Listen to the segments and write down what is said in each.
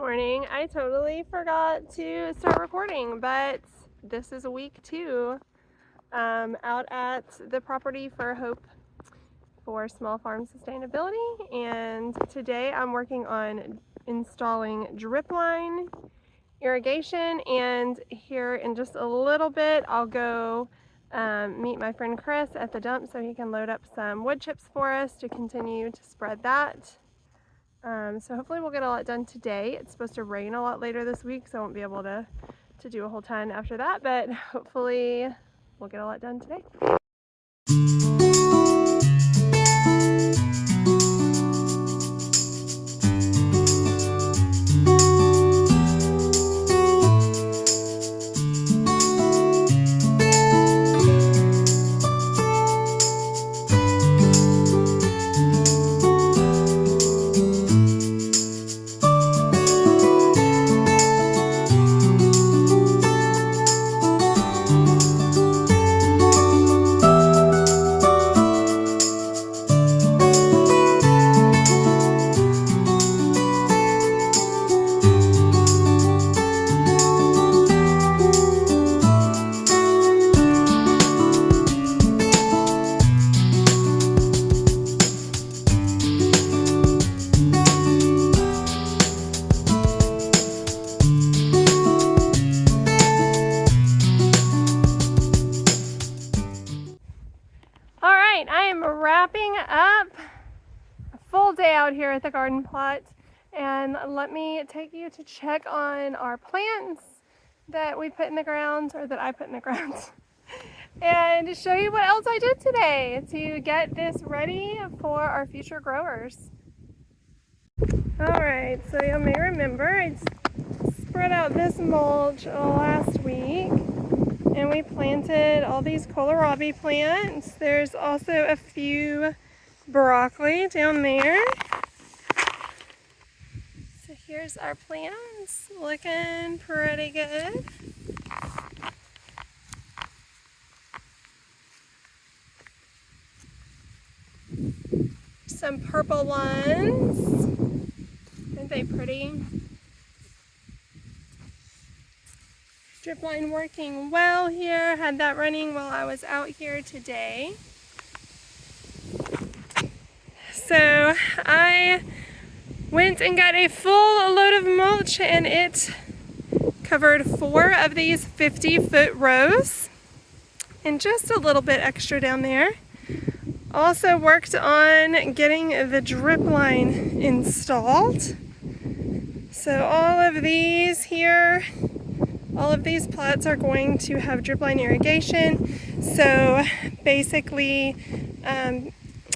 morning. I totally forgot to start recording, but this is week 2 out at the property for Hope for Small Farm Sustainability, and today I'm working on installing drip line irrigation, and here in just a little bit I'll go meet my friend Chris at the dump so he can load up some wood chips for us to continue to spread that. So hopefully we'll get a lot done today. It's supposed to rain a lot later this week, so I won't be able to do a whole ton after that, but hopefully we'll get a lot done today. I am wrapping up a full day out here at the garden plot, and let me take you to check on our plants that we put in the ground, or that I put in the ground, and show you what else I did today to get this ready for our future growers. Alright, so you may remember I spread out this mulch last week, and we planted all these kohlrabi plants. There's also a few broccoli down there. So here's our plants, looking pretty good. Some purple ones. Aren't they pretty? Drip line working well here. Had that running while I was out here today. So I went and got a full load of mulch, and it covered 4 of these 50-foot rows and just a little bit extra down there. Also worked on getting the drip line installed. So all of these here, all of these plots are going to have drip line irrigation. So basically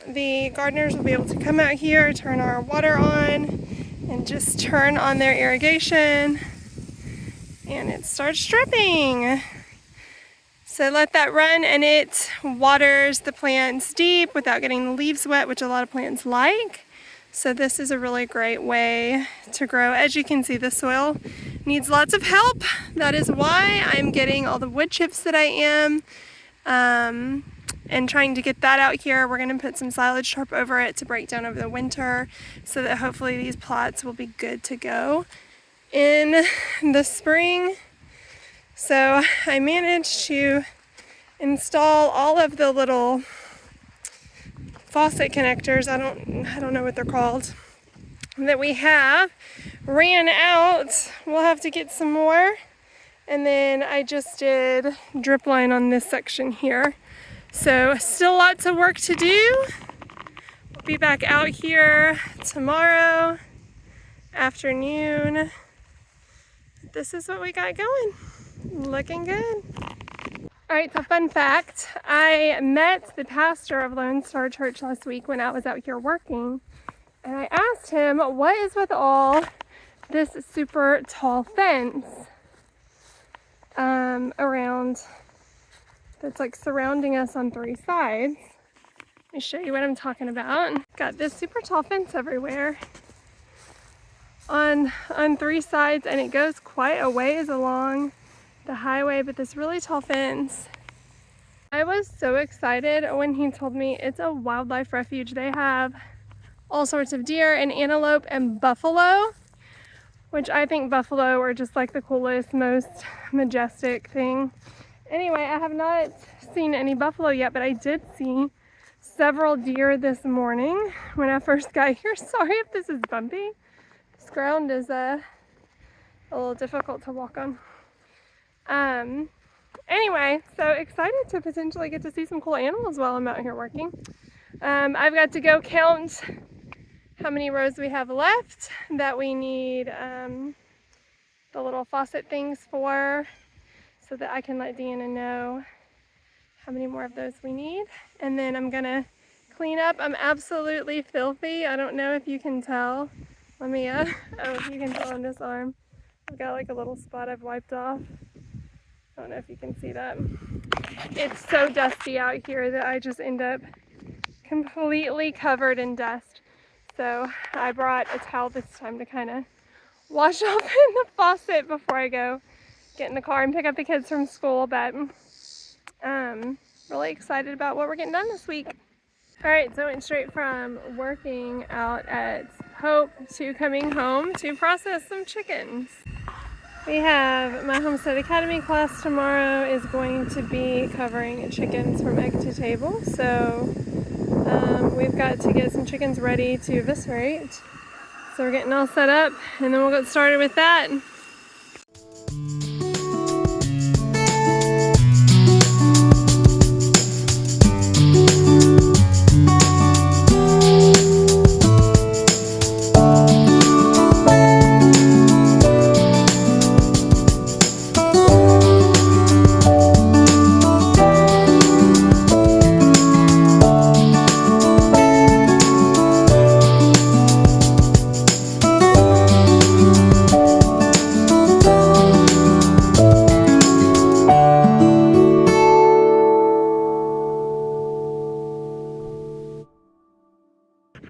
the gardeners will be able to come out here, turn our water on, and just turn on their irrigation, and it starts dripping. So let that run, and it waters the plants deep without getting the leaves wet, which a lot of plants like. So this is a really great way to grow. As you can see, the soil needs lots of help. That is why I'm getting all the wood chips that I am, and trying to get that out here. We're going to put some silage tarp over it to break down over the winter, so that hopefully these plots will be good to go in the spring. So I managed to install all of the little faucet connectors, I don't know what they're called, that we have. Ran out. We'll have to get some more. And then I just did drip line on this section here. So still lots of work to do. We'll be back out here tomorrow afternoon. This is what we got going. Looking good. Alright, so fun fact, I met the pastor of Lone Star Church last week when I was out here working, and I asked him, what is with all this super tall fence around, that's like surrounding us on 3 sides. Let me show you what I'm talking about. Got this super tall fence everywhere on 3 sides, and it goes quite a ways along the highway, but this really tall fence. I was so excited when he told me it's a wildlife refuge. They have all sorts of deer and antelope and buffalo, which I think buffalo are just like the coolest, most majestic thing. Anyway, I have not seen any buffalo yet, but I did see several deer this morning when I first got here. Sorry if this is bumpy. This ground is a little difficult to walk on. Anyway, so excited to potentially get to see some cool animals while I'm out here working. I've got to go count how many rows we have left that we need the little faucet things for, so that I can let Deanna know how many more of those we need. And then I'm gonna clean up. I'm absolutely filthy. I don't know if you can tell. Let me, oh, you can tell on this arm. I've got like a little spot I've wiped off. I don't know if you can see that. It's so dusty out here that I just end up completely covered in dust. So I brought a towel this time to kind of wash off in the faucet before I go get in the car and pick up the kids from school. But really excited about what we're getting done this week. All right, so I went straight from working out at Hope to coming home to process some chickens. We have my Homestead Academy class tomorrow is going to be covering chickens from egg to table. So we've got to get some chickens ready to eviscerate. So we're getting all set up and then we'll get started with that.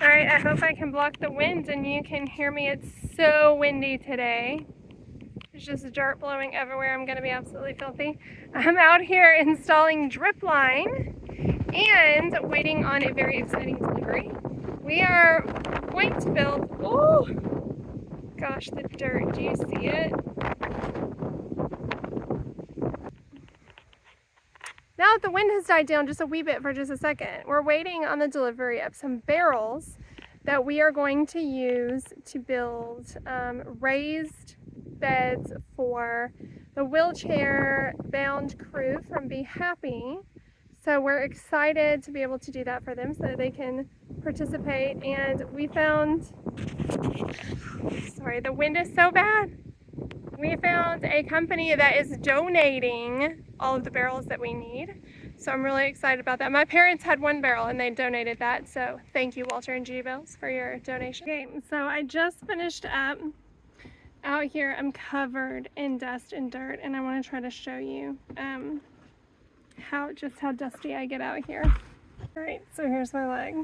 Alright, I hope I can block the wind and you can hear me. It's so windy today. There's just dirt blowing everywhere. I'm going to be absolutely filthy. I'm out here installing drip line and waiting on a very exciting delivery. We are going to build, oh gosh, the dirt, do you see it? Now that the wind has died down just a wee bit for just a second, we're waiting on the delivery of some barrels that we are going to use to build raised beds for the wheelchair-bound crew from Be Happy. So we're excited to be able to do that for them so that they can participate. And we found, sorry, the wind is so bad. We found a company that is donating all of the barrels that we need. So I'm really excited about that. My parents had one barrel and they donated that. So thank you, Walter and G Bells, for your donation. Okay, so I just finished up out here. I'm covered in dust and dirt and I want to try to show you how dusty I get out here. All right, so here's my leg.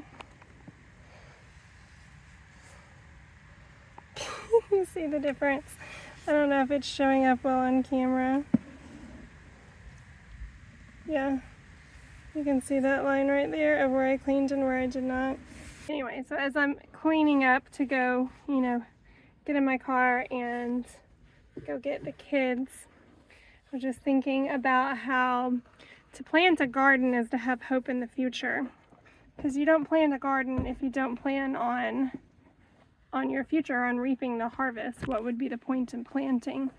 You see the difference? I don't know if it's showing up well on camera. Yeah, you can see that line right there of where I cleaned and where I did not. Anyway, so as I'm cleaning up to go, you know, get in my car and go get the kids, I was just thinking about how to plant a garden is to have hope in the future. Because you don't plant a garden if you don't plan on your future, on reaping the harvest. What would be the point in planting?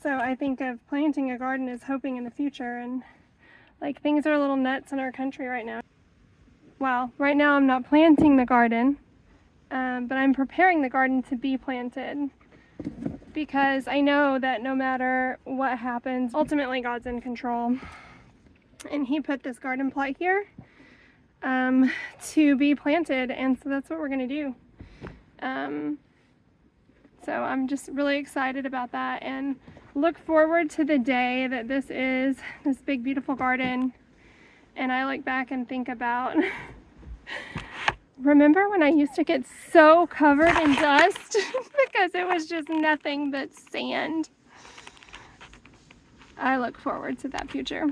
So I think of planting a garden as hoping in the future, and like things are a little nuts in our country right now. Well, right now I'm not planting the garden, but I'm preparing the garden to be planted because I know that no matter what happens, ultimately God's in control. And He put this garden plot here to be planted, and so that's what we're going to do. So I'm just really excited about that and look forward to the day that this is this big beautiful garden and I look back and think about remember when I used to get so covered in dust because it was just nothing but sand. I look forward to that future.